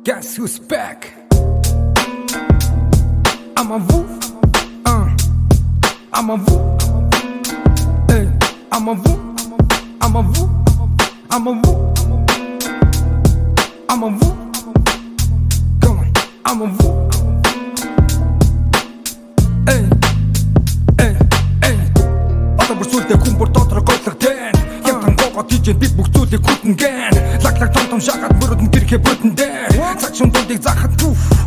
Guess who's back? I'm a wolf, I'm a wolf, hey, I'm a wolf, I'm a wolf, I'm a wolf, I'm a wolf, come on, I'm a wolf, hey, hey, hey. Одоо бүр сүлдээ хүн бүр дотроо гойлгоteen Хямдан гоогод тийжэн бид бүх зүйлийг хүтэн гэн Лаглаг том шагаад мөрөдн гэрхэ бүтэн дээр Цаг шун дуудыг захад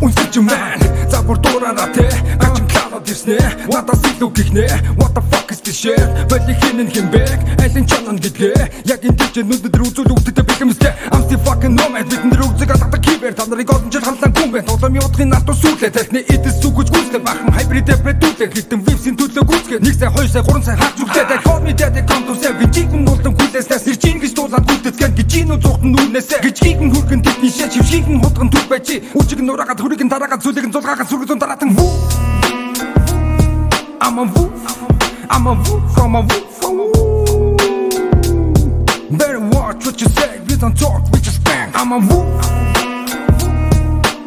үнсэж юм байна За бүр дуураараа те Ачим кланод ирснэ Надаас илүү гихнэ What the fuck is this shit Бэлий хинэн химбэг Айлын чанан гэдгээ Яг энэ тийжэн нүдэд рүү зүйл үгдэдэ бэлэмстэй I'm still fucking nomad Бидэн дээр үгзэг алгадаг кибер Та нарыг олон жил халлан гүн байна Тоглоом явуудахын натуу сүүлээ Тархны эдэс зүгэж гүйцлээ Бахан хайбридэ брэдүүлээ Хитэн вивсийн төлөө гүйцгээд 1 сая 2 сая 3 сая хаач зүглээ Call me daddy come to say Вичигэн улдан хүлээснээс Иржин гэж дуулаад гүйтэцгэн Гижин үү зуухтан нүрнээсээ Гижгийгэн хүргэн тэдний шээ Чившигэн хутган түр байчи Үчиг нураагаад хүргэн дараагаад Зүлэгэн зулгаагаад сүргэн дараатан вуу I'm a wolf I'm a wolf from a wolf Better watch what you say We don't talk, we just bang I'm a wolf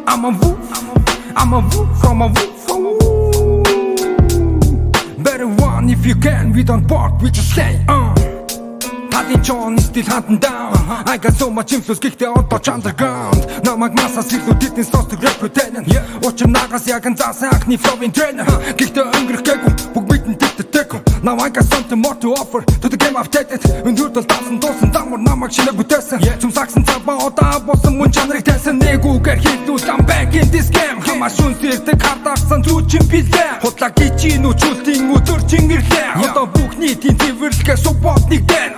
I'm a wolf I'm a wolf from a wolf Better run if you can We don't bark, we just say Талын чон is still hunting down I got so much influence Гэхдээ одоо ч underground Намайг масаас илүү тэдний сонсдог рэпүтэн Учир нагаас яг нь заасан анхны flowing trainer Гэхдээ өнгөрөх гээгүй Бүгд мэдэн тэгтэйг Now I got something more to offer To the game I've taken Өндөрт бол таасан дуусан Дамар намайг шинэ бүтээсэн Цумсагсан цагбаа одоо болсон мөн чанарыг тайсан Нэгүүгээр хэлдүүл I'm back in this game Хамаш үнсэрдэг хардаарсан зүүчин билээ Худлаа гичийн үчүүлтийн өдөр чин ирлээ Одоо бүх нийтийн цэвэрлэгээ support нэгдэн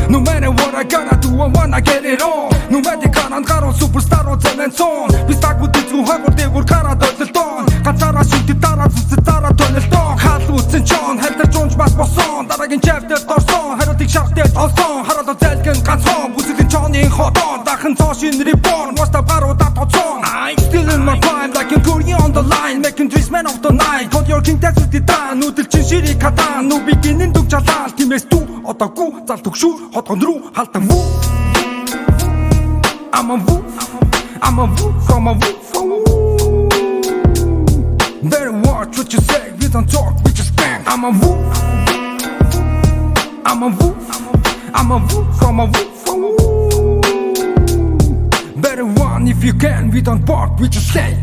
No matter what I gotta do, I wanna get it on No matter канан гаруй суперстар уу зэмэн сон Би стагбуд эзгүү хагур дээгүр гараад ойлтон Ганцаараа шүтэ дараа зүсэ дараа тойлтон Хал үтсэн чон, хайлтар жунж бас босон Дараагийн чэвтэр торсон, хариултыг шахтэр толсон Хараалаа зайлгэн ганцхон, бүсэлэн чоны ходон Дахин цоошин reborn, мостав гаруудаа тоцсон I'm still in my prime, like a gory on the line Making dreams man of the night Call your king that's with the down Нүдэл чин ширик хатан, нүбигинэн дүг чалаал Тимээс дүү, одоогүй, зал төгшүүр Хотгон руу халтан вуу I'm a wolf I'm a wolf from a wolf Better watch what you say We don't talk, we just bang I'm a wolf I'm a wolf I'm a wolf from a wolf Better run if you can We don't bark, we just say